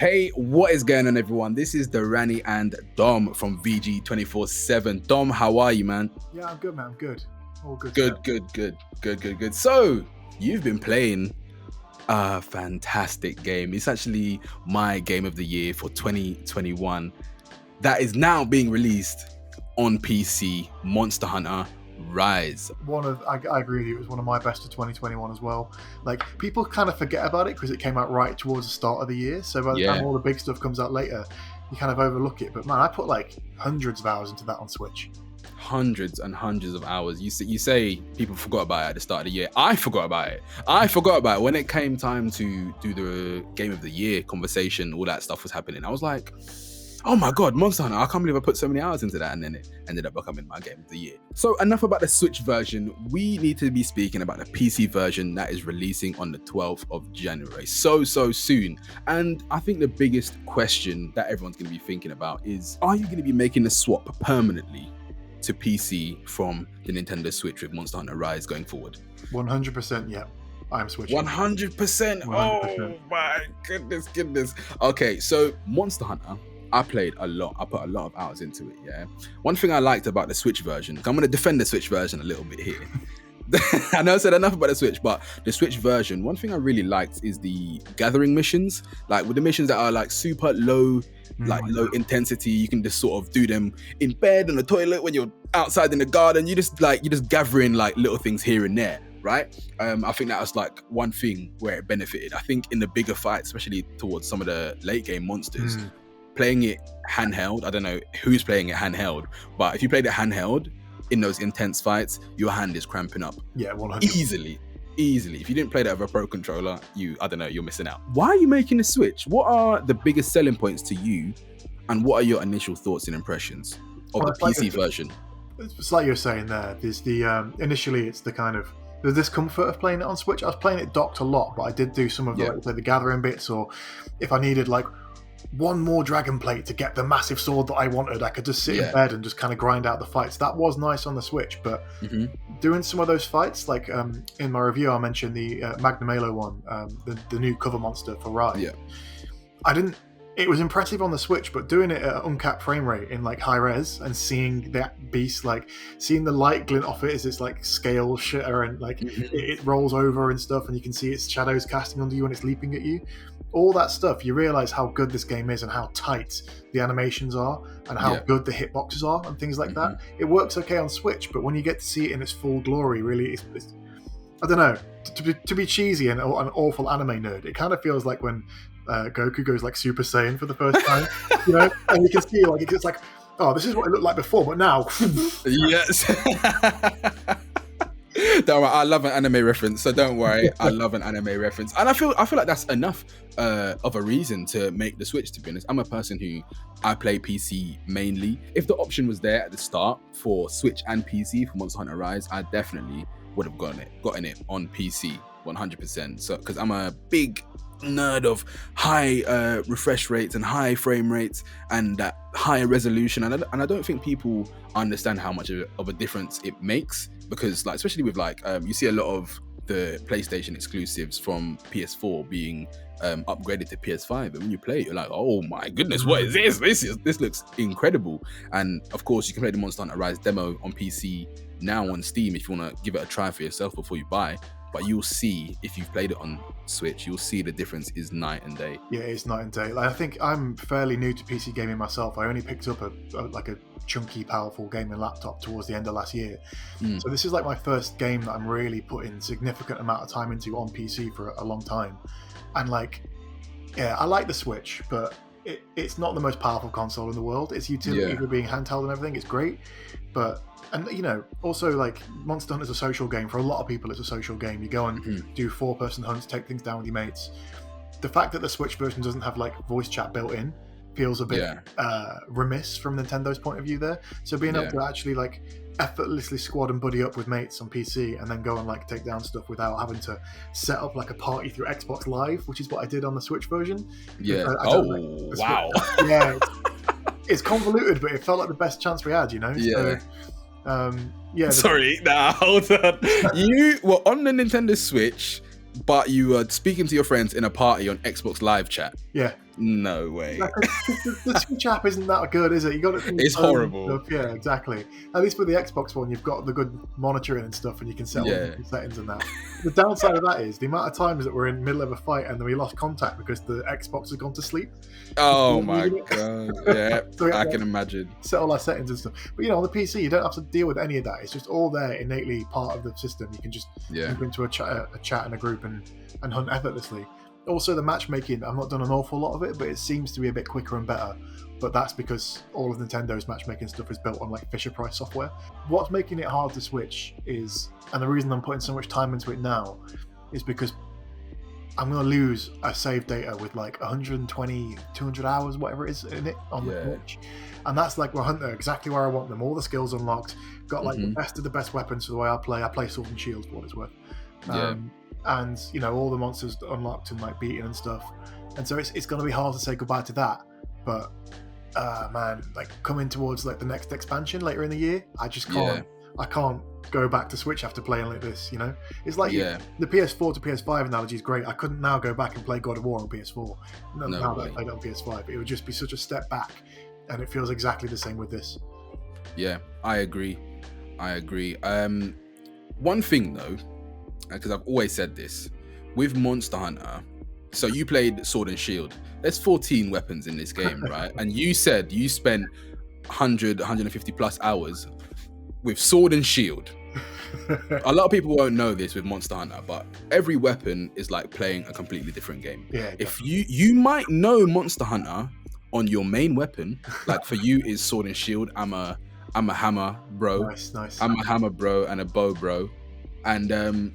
Hey, what is going on, everyone? This is Dorrani and Dom from VG247. Dom, how are you, man? Yeah, I'm good, man. I'm good. All good. Good. So, you've been playing a fantastic game. It's actually my game of the year for 2021 that is now being released on PC, Monster Hunter Rise. I agree with you. It was one of my best of 2021 as well. Like, people kind of forget about it because it came out right towards the start of the year. So by the time all the big stuff comes out later, you kind of overlook it. But man, I put like hundreds of hours into that on Switch. Hundreds and hundreds of hours. You say people forgot about it at the start of the year. I forgot about it. When it came time to do the game of the year conversation. All that stuff was happening. I was like, oh my god, Monster Hunter, I can't believe I put so many hours into that, and then it ended up becoming my game of the year. So enough about the Switch version. We need to be speaking about the PC version that is releasing on the 12th of January. So soon. And I think the biggest question that everyone's going to be thinking about is, are you going to be making the swap permanently to PC from the Nintendo Switch with Monster Hunter Rise going forward? 100%, yeah. I'm switching. 100%? Oh my goodness. Okay, so Monster Hunter, I played a lot. I put a lot of hours into it, yeah. One thing I liked about the Switch version, I'm going to defend the Switch version a little bit here. I know I said enough about the Switch, but the Switch version, one thing I really liked is the gathering missions. Like with the missions that are like super low, like low intensity, you can just sort of do them in bed, on the toilet, when you're outside in the garden. You just gathering like little things here and there, right? I think that was like one thing where it benefited. I think in the bigger fights, especially towards some of the late game monsters, playing it handheld, I don't know who's playing it handheld, but if you played it handheld in those intense fights, your hand is cramping up. Yeah, 100%. Easily. If you didn't play that with a pro controller, I don't know, you're missing out. Why are you making the Switch? What are the biggest selling points to you, and what are your initial thoughts and impressions of the PC version? It's like you're saying there. There's the initially it's the kind of the discomfort of playing it on Switch. I was playing it docked a lot, but I did do some of the gathering bits, or if I needed like one more dragon plate to get the massive sword that I wanted, I could just sit in bed and just kind of grind out the fights. That was nice on the Switch, but doing some of those fights, like in my review I mentioned the Magnamalo one, the new cover monster for Rise. It was impressive on the Switch, but doing it at uncapped frame rate in like high res and seeing that beast, like seeing the light glint off it as it's like scale shitter and like it rolls over and stuff, and you can see its shadows casting under you when it's leaping at you. All that stuff, you realize how good this game is and how tight the animations are and how good the hitboxes are and things like that. It works okay on Switch, but when you get to see it in its full glory, really, it's I don't know, to be cheesy and an awful anime nerd, it kind of feels like when Goku goes like Super Saiyan for the first time, you know, and you can see like it's like, oh, this is what it looked like before, but now. Yes. Don't worry, I love an anime reference, so don't worry. I love an anime reference, and I feel like that's enough of a reason to make the Switch. To be honest, I'm a person who I play PC mainly. If the option was there at the start for Switch and PC for Monster Hunter Rise, I definitely would have gotten it on PC 100%. So because I'm a big nerd of high refresh rates and high frame rates and that high resolution, and I don't think people understand how much of a difference it makes, because like especially with like you see a lot of the PlayStation exclusives from PS4 being upgraded to PS5, and when you play it, you're like, oh my goodness, what is this? This looks incredible. And of course you can play the Monster Hunter Rise demo on PC now on Steam if you want to give it a try for yourself before you buy. But you'll see, if you've played it on Switch, you'll see the difference is night and day. Yeah, it's night and day. Like, I think I'm fairly new to PC gaming myself. I only picked up a chunky, powerful gaming laptop towards the end of last year. So this is like my first game that I'm really putting significant amount of time into on PC for a long time. And like, yeah, I like the Switch, but it's not the most powerful console in the world. Its utility for being handheld and everything is great, but. And, you know, also, like, Monster Hunter is a social game. For a lot of people, it's a social game. You go and do four-person hunts, take things down with your mates. The fact that the Switch version doesn't have, like, voice chat built in feels a bit remiss from Nintendo's point of view there. So being able to actually, like, effortlessly squad and buddy up with mates on PC and then go and, like, take down stuff without having to set up, like, a party through Xbox Live, which is what I did on the Switch version. Yeah. Wow. Yeah. It's convoluted, but it felt like the best chance we had, you know? Yeah. So, Sorry, hold on. You were on the Nintendo Switch, but you were speaking to your friends in a party on Xbox Live chat. Yeah. No way. Like, the Switch app isn't that good, is it? You got it. It's horrible. Stuff. Yeah, exactly. At least with the Xbox One, you've got the good monitoring and stuff, and you can set all the settings and that. The downside of that is the amount of times that we're in the middle of a fight and then we lost contact because the Xbox has gone to sleep. Oh my god! Yeah, so I can imagine. Set all our settings and stuff. But on the PC, you don't have to deal with any of that. It's just all there, innately part of the system. You can just jump into a chat in a group and hunt effortlessly. Also, the matchmaking, I've not done an awful lot of it, but it seems to be a bit quicker and better. But that's because all of Nintendo's matchmaking stuff is built on like Fisher-Price software. What's making it hard to switch is, and the reason I'm putting so much time into it now, is because I'm going to lose a save data with like 120, 200 hours, whatever it is in it on the Switch. And that's like, we're hunting exactly where I want them. All the skills unlocked, got like the best of the best weapons for the way I play. I play Sword and Shield for what it's worth. And all the monsters unlocked and like beaten and stuff, and so it's going to be hard to say goodbye to that. But man, like coming towards like the next expansion later in the year, I just can't. I can't go back to Switch after playing like this. It's like the PS4 to PS5 analogy is great. I couldn't now go back and play God of War on PS4. Now that I played it on PS5, it would just be such a step back, and it feels exactly the same with this. Yeah, I agree. One thing though, because I've always said this, with Monster Hunter, so you played Sword and Shield. There's 14 weapons in this game, right? And you said you spent 150 plus hours with Sword and Shield. A lot of people won't know this with Monster Hunter, but every weapon is like playing a completely different game. Yeah, if you might know Monster Hunter on your main weapon, like for you is Sword and Shield. I'm a hammer bro. Nice. I'm a hammer bro and a bow bro, and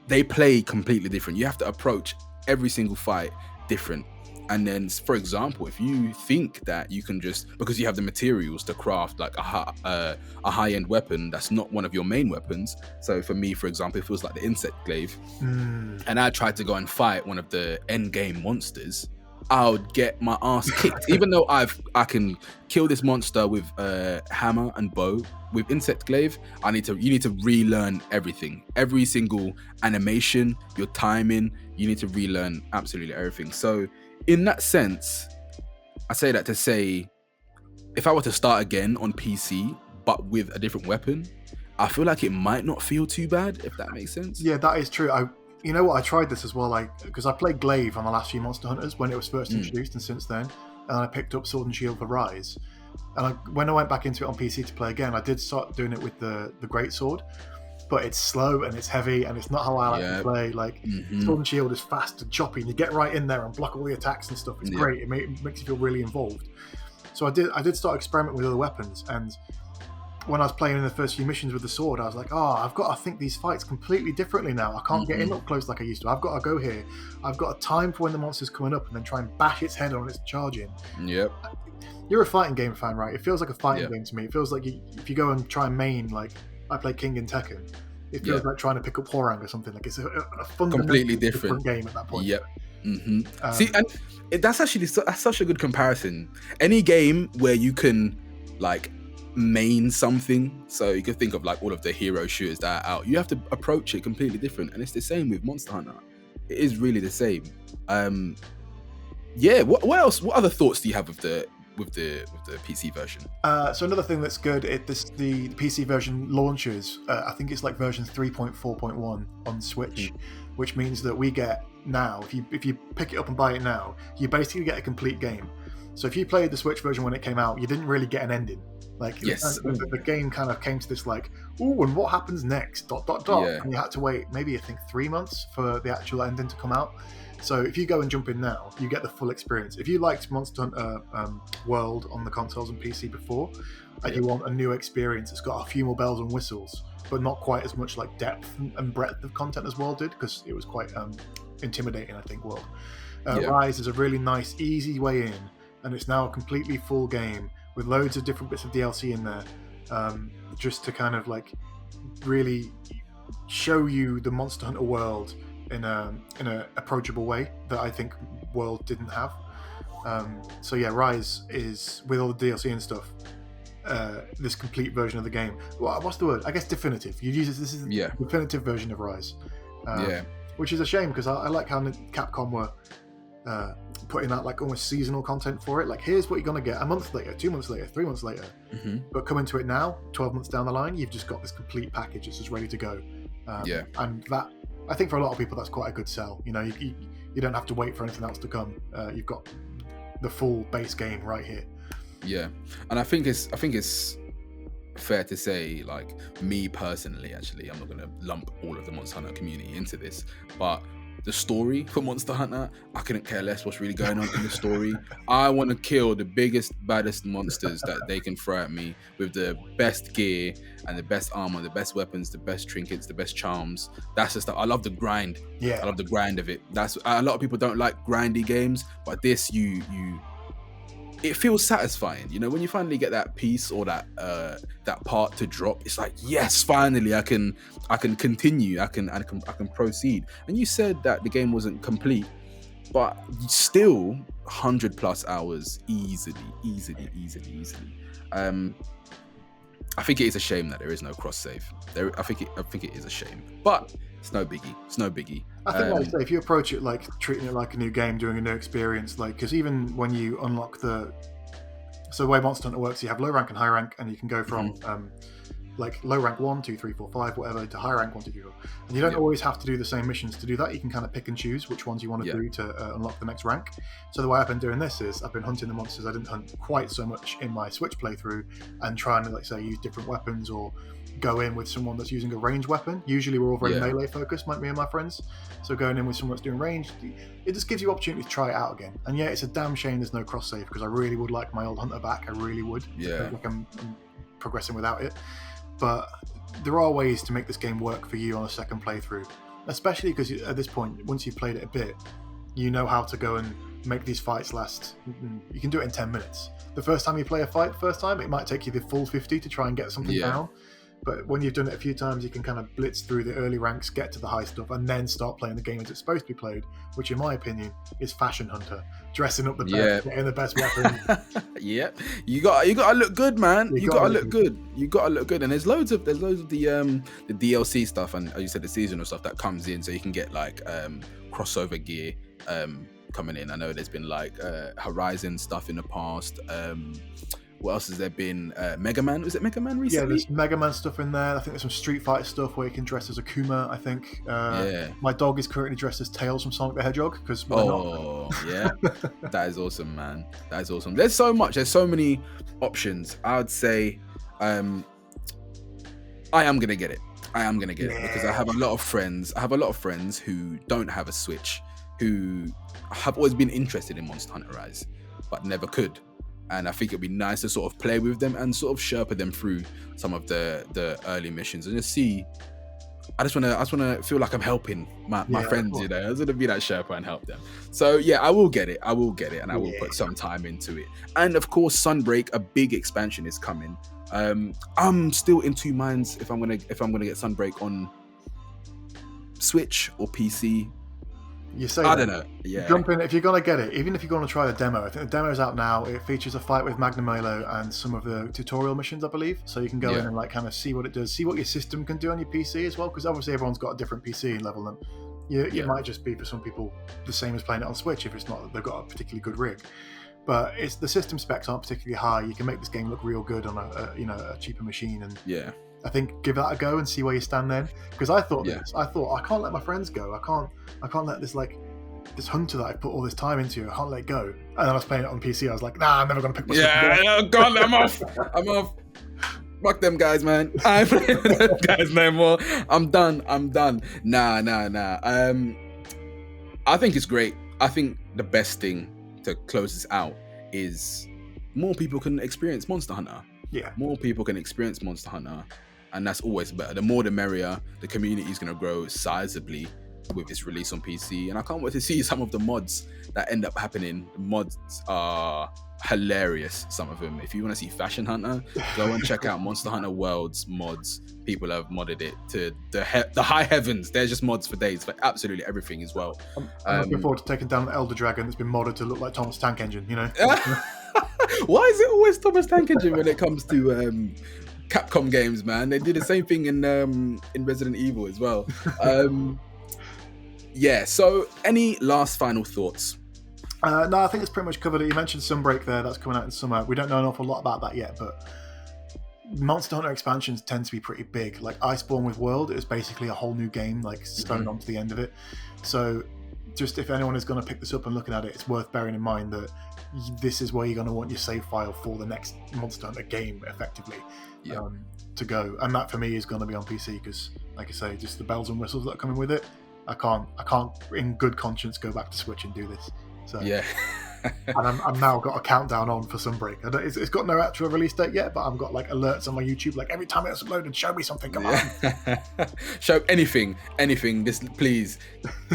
they play completely different. You have to approach every single fight different. And then, for example, if you think that you can just, because you have the materials to craft like a high-end weapon that's not one of your main weapons. So for me, for example, it feels like the insect glaive. And I tried to go and fight one of the end game monsters, I would get my ass kicked. Even though I can kill this monster with hammer and bow. With insect glaive, you need to relearn everything. Every single animation, your timing, you need to relearn absolutely everything. So in that sense, I say that to say, if I were to start again on PC, but with a different weapon, I feel like it might not feel too bad, if that makes sense. Yeah, that is true. You know what? I tried this as well, because I played Glaive on the last few Monster Hunters when it was first introduced, and since then, and I picked up Sword and Shield for Rise. And when I went back into it on PC to play again, I did start doing it with the Great Sword, but it's slow and it's heavy and it's not how I like to play. Sword and Shield is fast and choppy, and you get right in there and block all the attacks and stuff. It's great. It makes you feel really involved. So I did start experimenting with other weapons, and when I was playing in the first few missions with the sword, I was like, I've got to think these fights completely differently now. I can't get in up close like I used to. I've got to go here. I've got a time for when the monster's coming up and then try and bash its head on its charging. Yep. You're a fighting game fan, right? It feels like a fighting game to me. It feels like if you go and try and main, like I play King and Tekken, it feels like trying to pick up Horang or something. Like it's a fundamentally completely different game at that point. Yep. See, and that's such a good comparison. Any game where you can like main something, so you can think of like all of the hero shooters that are out, you have to approach it completely different, and it's the same with Monster Hunter. It is really the same. What else? What other thoughts do you have with the PC version? So another thing that's good, the PC version launches, I think it's like version 3.4.1 on Switch, which means that we get now, if you pick it up and buy it now, you basically get a complete game. So if you played the Switch version when it came out, you didn't really get an ending. The game kind of came to this like, ooh, and what happens next? ... And you had to wait maybe I think 3 months for the actual ending to come out. So if you go and jump in now, you get the full experience. If you liked Monster Hunter World on the consoles and PC before, and you want a new experience, it's got a few more bells and whistles, but not quite as much like depth and breadth of content as World did, because it was quite intimidating, I think, World. Rise is a really nice, easy way in, and it's now a completely full game with loads of different bits of DLC in there, just to kind of like really show you the Monster Hunter world in a approachable way that I think World didn't have. So yeah, Rise is, with all the DLC and stuff, this complete version of the game. What's the word? I guess definitive. You use this is the definitive version of Rise. Which is a shame, because I like how Capcom were putting out like almost seasonal content for it. Like, here's what you're gonna get a month later, 2 months later, 3 months later. But come into it now, 12 months down the line, you've just got this complete package that's just ready to go. And that, I think for a lot of people, that's quite a good sell. You know, you don't have to wait for anything else to come. You've got the full base game right here. Yeah, and I think it's fair to say, like, me personally, actually, I'm not gonna lump all of the Monster Hunter community into this, but the story for Monster Hunter, I couldn't care less what's really going on in the story. I want to kill the biggest, baddest monsters that they can throw at me with the best gear and the best armor, the best weapons, the best trinkets, the best charms. That's the stuff. I love the grind. Yeah, I love the grind of it. That's a lot of people don't like grindy games, but this it feels satisfying, you know, when you finally get that piece or that part to drop. It's like, yes, finally I can continue, I can proceed. And you said that the game wasn't complete, but still 100+ hours easily. I think it is a shame that there is no cross save. I think it is a shame, but it's no biggie. I think, like I say, if you approach it like treating it like a new game, doing a new experience, like, because even when you unlock so the way Monster Hunter works, you have low rank and high rank, and you can go from like low rank 1, 2, 3, 4, 5, whatever, to high rank 1, 2, 3, 4. And you don't always have to do the same missions to do that. You can kind of pick and choose which ones you want to do to unlock the next rank. So the way I've been doing this is I've been hunting the monsters I didn't hunt quite so much in my Switch playthrough, and trying to, like, say, use different weapons or go in with someone that's using a ranged weapon. Usually we're all very melee focused, like me and my friends. So going in with someone that's doing ranged, it just gives you opportunity to try it out again. And yeah, it's a damn shame there's no cross save, because I really would like my old hunter back. I really would. Yeah. Like I'm progressing without it. But there are ways to make this game work for you on a second playthrough, especially because at this point, once you've played it a bit, you know how to go and make these fights last. You can do it in 10 minutes. The first time you play a fight, it might take you the full 50 to try and get something down. But when you've done it a few times, you can kind of blitz through the early ranks, get to the high stuff, and then start playing the game as it's supposed to be played, which in my opinion is Fashion Hunter. Dressing up the best, getting the best weapon. You gotta look good, man. You gotta look good. You gotta look good. And there's loads of the DLC stuff, and you said the seasonal stuff that comes in, so you can get like crossover gear coming in. I know there's been like Horizon stuff in the past. What else has there been? Mega Man? Was it Mega Man recently? Yeah, there's Mega Man stuff in there. I think there's some Street Fighter stuff where you can dress as Akuma, I think. My dog is currently dressed as Tails from Sonic the Hedgehog, because that is awesome, man. That is awesome. There's so much. There's so many options. I would say I am going to get it. Because I have a lot of friends who don't have a Switch, who have always been interested in Monster Hunter Rise, but never could. And I think it'd be nice to sort of play with them and sort of Sherpa them through some of the early missions and just see. I just wanna feel like I'm helping my friends, you know. I just wanna be that Sherpa and help them. So yeah, I will get it, and I will put some time into it. And of course, Sunbreak, a big expansion, is coming. I'm still in two minds if I'm gonna get Sunbreak on Switch or PC. You say I don't know. Yeah. Jump in if you're gonna get it. Even if you're gonna try the demo, I think the demo's out now. It features a fight with Magna Milo and some of the tutorial missions, I believe. So you can go in and like kind of see what it does, see what your system can do on your PC as well. Because obviously everyone's got a different PC level, and it might just be for some people the same as playing it on Switch if it's not that they've got a particularly good rig. But it's the system specs aren't particularly high. You can make this game look real good on a cheaper machine, and I think give that a go and see where you stand then. Because I thought I can't let my friends go. I can't let this hunter that I put all this time into, I can't let go. And then I was playing it on PC. I was like, nah, I'm never gonna pick myself up. God, I'm off. Fuck them guys, man. I'm playing with them guys no more. I'm done. Nah. I think it's great. I think the best thing to close this out is more people can experience Monster Hunter. Yeah. More people can experience Monster Hunter, and that's always better. The more the merrier. The community is going to grow sizably with its release on PC, and I can't wait to see some of the mods that end up happening. The mods are hilarious, some of them. If you want to see Fashion Hunter, go and check out Monster Hunter World's mods. People have modded it to the high heavens. There's just mods for days for absolutely everything as well. I'm looking forward to taking down the Elder Dragon that's been modded to look like Thomas Tank Engine, you know. Why is it always Thomas Tank Engine when it comes to Capcom games, man? They did the same thing in Resident Evil as well. So any last final thoughts No, I think it's pretty much covered it. You mentioned Sunbreak there. That's coming out in summer. We don't know an awful lot about that yet, but Monster Hunter expansions tend to be pretty big. Like Iceborne with World, it was basically a whole new game, like sewn onto the end of it. So just if anyone is going to pick this up and looking at it, it's worth bearing in mind that this is where you're going to want your save file for the next Monster Hunter game, effectively, to go. And that for me is going to be on PC because, like I say, just the bells and whistles that are coming with it. I can't, in good conscience, go back to Switch and do this. So yeah. And I'm now got a countdown on for Sunbreak. It's got no actual release date yet, but I've got like alerts on my YouTube, like every time it's uploaded, show me something. Come on, show anything. Just please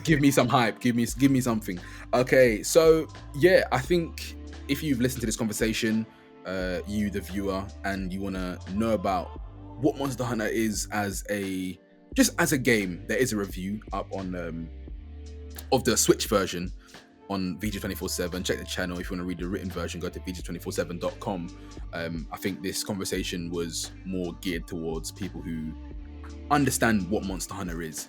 give me some hype. Give me something. Okay, so yeah, I think if you've listened to this conversation, you the viewer, and you want to know about what Monster Hunter is as a game, there is a review up on of the Switch version on VG247. Check the channel. If you want to read the written version, go to VG247.com. I think this conversation was more geared towards people who understand what Monster Hunter is,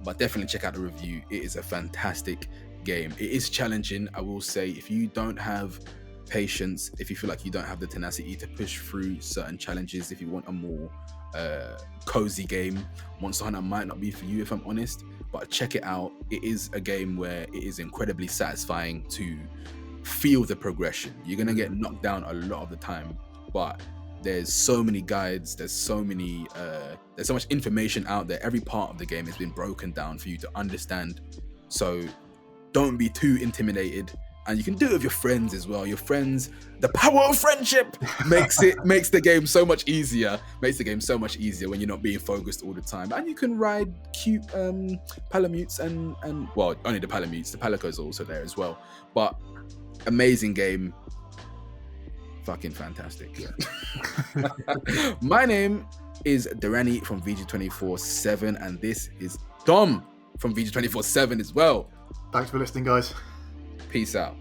but definitely check out the review. It is a fantastic game. It is challenging, I will say. If you don't have patience, if you feel like you don't have the tenacity to push through certain challenges, if you want a more cozy game, Monster Hunter might not be for you, if I'm honest, but check it out. It is a game where it is incredibly satisfying to feel the progression. You're gonna get knocked down a lot of the time, but there's so many guides, there's so much information out there. Every part of the game has been broken down for you to understand, so don't be too intimidated. And you can do it with your friends as well. Your friends, the power of friendship makes the game so much easier. Makes the game so much easier when you're not being focused all the time. And you can ride cute Palamutes and well, only the Palamutes. The Palicos are also there as well. But amazing game. Fucking fantastic. Yeah. My name is Dorrani from VG247, and this is Dom from VG247 as well. Thanks for listening, guys. Peace out.